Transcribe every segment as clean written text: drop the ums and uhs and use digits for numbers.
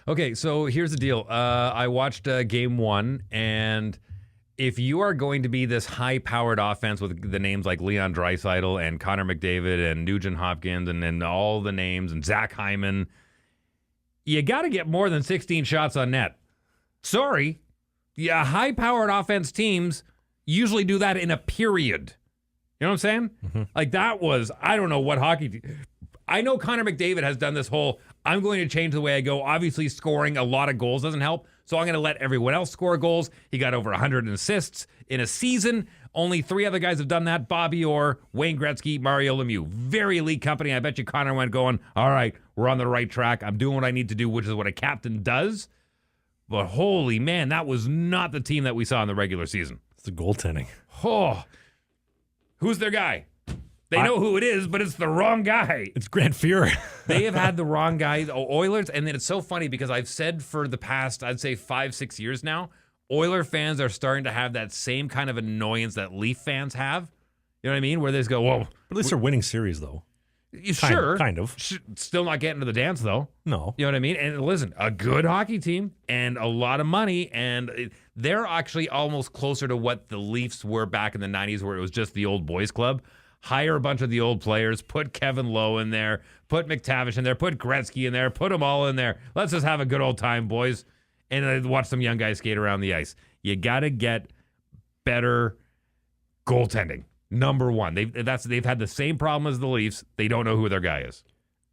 Okay, so here's the deal. I watched game one, and if you are going to be this high-powered offense with the names like Leon Draisaitl and Connor McDavid and Nugent Hopkins and all the names and Zach Hyman, you got to get more than 16 shots on net. Sorry. Yeah, high-powered offense teams usually do that in a period. You know what I'm saying? Mm-hmm. Like that was, I don't know what hockey... I know Connor McDavid has done this whole, I'm going to change the way I go. Obviously, scoring a lot of goals doesn't help, so I'm going to let everyone else score goals. He got over 100 assists in a season. Only 3 other guys have done that, Bobby Orr, Wayne Gretzky, Mario Lemieux. Very elite company. I bet you Connor went going, all right, we're on the right track. I'm doing what I need to do, which is what a captain does. But holy man, that was not the team that we saw in the regular season. It's the goaltending. Oh, who's their guy? They know who it is, but it's the wrong guy. It's Grant Fuhr. They have had the wrong guy, the Oilers, and then it's so funny because I've said for the past, I'd say 5-6 years now, Oiler fans are starting to have that same kind of annoyance that Leaf fans have. You know what I mean? Where they just go, whoa. But at least they're winning series, though. Sure. Kind of. Still not getting to the dance, though. No. You know what I mean? And listen, a good hockey team and a lot of money, and they're actually almost closer to what the Leafs were back in the 90s where it was just the old boys club. Hire a bunch of the old players, put Kevin Lowe in there, put McTavish in there, put Gretzky in there, put them all in there. Let's just have a good old time, boys, and watch some young guys skate around the ice. You got to get better goaltending. Number one. They've had the same problem as the Leafs. They don't know who their guy is.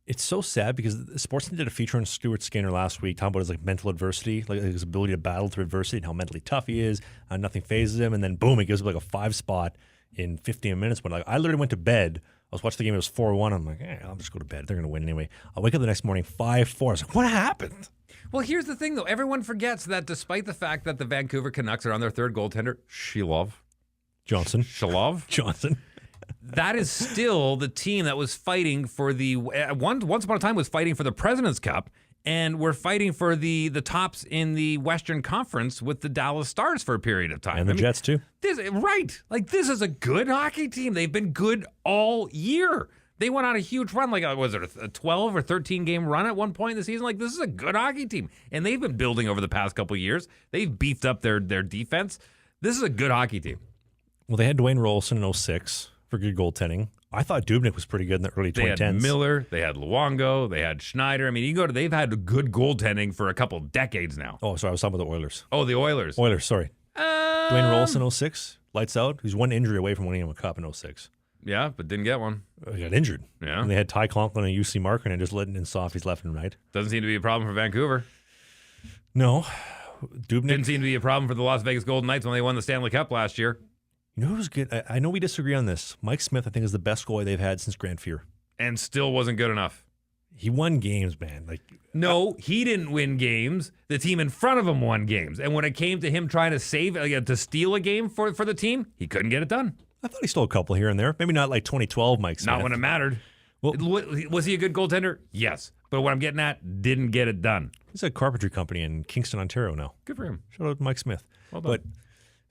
It's so sad because Sportsnet did a feature on Stuart Skinner last week talking about his mental adversity, like his ability to battle through adversity and how mentally tough he is. Nothing phases him, and then boom, it gives him a 5 spot in 15 minutes. But I literally went to bed. I was watching the game. It was 4-1. I'm like, I'll just go to bed. They're going to win anyway. I wake up the next morning 5-4. I was like, what happened? Well, here's the thing, though. Everyone forgets that despite the fact that the Vancouver Canucks are on their third goaltender, Johnson, that is still the team that was fighting for the once upon a time was fighting for the President's Cup, and we're fighting for the tops in the Western Conference with the Dallas Stars for a period of time. And the Jets, too. This is a good hockey team. They've been good all year. They went on a huge run, was it a 12 or 13 game run at one point in the season? This is a good hockey team. And they've been building over the past couple of years. They've beefed up their defense. This is a good hockey team. Well, they had Dwayne Rolson in 06 for good goaltending. I thought Dubnyk was pretty good in the early 2010s. They had Miller, they had Luongo, they had Schneider. I mean, they've had good goaltending for a couple decades now. Oh, sorry, I was talking about the Oilers. Oh, the Oilers. Sorry. Dwayne Rolson, 06, lights out. He was one injury away from winning him a cup in 06. Yeah, but didn't get one. He got injured. Yeah. And they had Ty Conklin and UC Markkinen just letting in softies left and right. Doesn't seem to be a problem for Vancouver. No. Dubnyk. Didn't seem to be a problem for the Las Vegas Golden Knights when they won the Stanley Cup last year. You know who's good? I know we disagree on this. Mike Smith, I think, is the best goalie they've had since Grant Fuhr. And still wasn't good enough. He won games, man. No, he didn't win games. The team in front of him won games. And when it came to him trying to to steal a game for the team, he couldn't get it done. I thought he stole a couple here and there. Maybe not like 2012 Mike Smith. Not when it mattered. Well, was he a good goaltender? Yes. But what I'm getting at, didn't get it done. He's a carpentry company in Kingston, Ontario now. Good for him. Shout out to Mike Smith. Well done.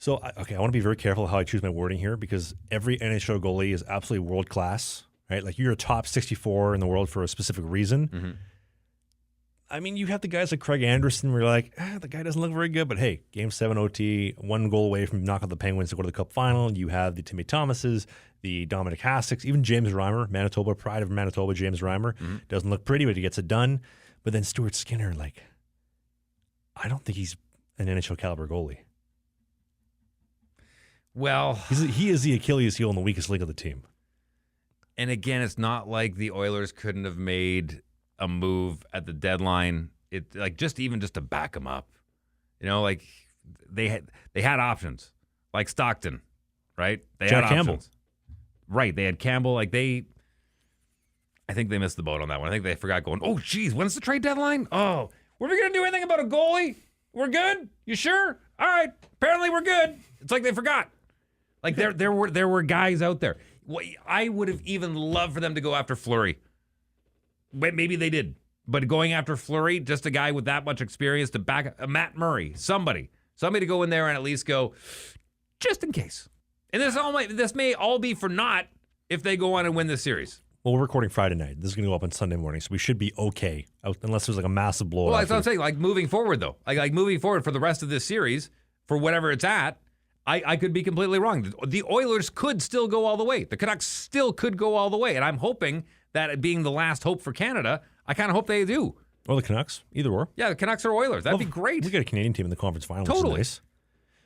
I want to be very careful how I choose my wording here because every NHL goalie is absolutely world class, right? Like you're a top 64 in the world for a specific reason. Mm-hmm. I mean, you have the guys like Craig Anderson where you're like, the guy doesn't look very good, but hey, Game 7 OT, 1 goal away from knocking out the Penguins to go to the Cup final. You have the Timmy Thomases, the Dominic Hassicks, even James Reimer, Manitoba, pride of Manitoba, James Reimer. Mm-hmm. Doesn't look pretty, but he gets it done. But then Stuart Skinner, I don't think he's an NHL caliber goalie. Well, he is the Achilles heel in the weakest link of the team. And again, it's not like the Oilers couldn't have made a move at the deadline. Just to back him up. They had options, like Stockton, right? They Jack had Campbell, options. Right? They had Campbell. I think they missed the boat on that one. I think they forgot going. Oh, geez, when's the trade deadline? Oh, were we gonna do anything about a goalie? We're good. You sure? All right. Apparently, we're good. It's like they forgot. There were guys out there. I would have even loved for them to go after Fleury. Maybe they did. But going after Fleury, just a guy with that much experience to back Matt Murray, somebody to go in there and at least go, just in case. And this may all be for naught if they go on and win this series. Well, we're recording Friday night. This is going to go up on Sunday morning, so we should be okay, unless there's like a massive blowout. Well, that's what I'm saying. Like moving forward, though, like moving forward for the rest of this series, for whatever it's at, I could be completely wrong. The Oilers could still go all the way. The Canucks still could go all the way, and I'm hoping that it being the last hope for Canada, I kind of hope they do. Or the Canucks, either or. Yeah, the Canucks or Oilers. That'd be great. We got a Canadian team in the conference final, Totally. which is nice.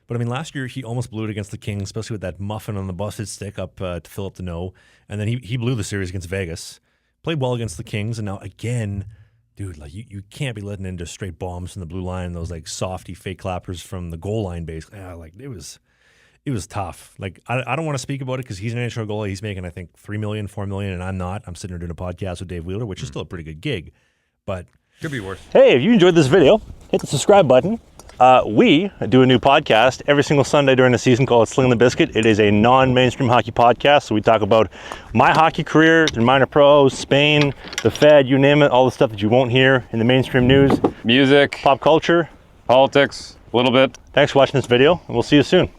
But I mean, last year he almost blew it against the Kings, especially with that muffin on the busted stick up to fill up the no. And then he blew the series against Vegas. Played well against the Kings, and now again, dude, like you can't be letting in just straight bombs from the blue line, those like softy fake clappers from the goal line, basically. Yeah, like it was tough. Like I don't want to speak about it because he's an NHL goalie. He's making I think $3 million, $4 million, and I'm not. I'm sitting here doing a podcast with Dave Wheeler, which is still a pretty good gig, but Could be worse. Hey, if you enjoyed this video, hit the subscribe button. We do a new podcast every single Sunday during the season called Slinging the Biscuit. It is a non-mainstream hockey podcast, so we talk about my hockey career, the minor pros, Spain, the Fed, you name it, all the stuff that you won't hear in the mainstream news. Music, Pop culture. politics, a little bit. Thanks for watching this video, and we'll see you soon.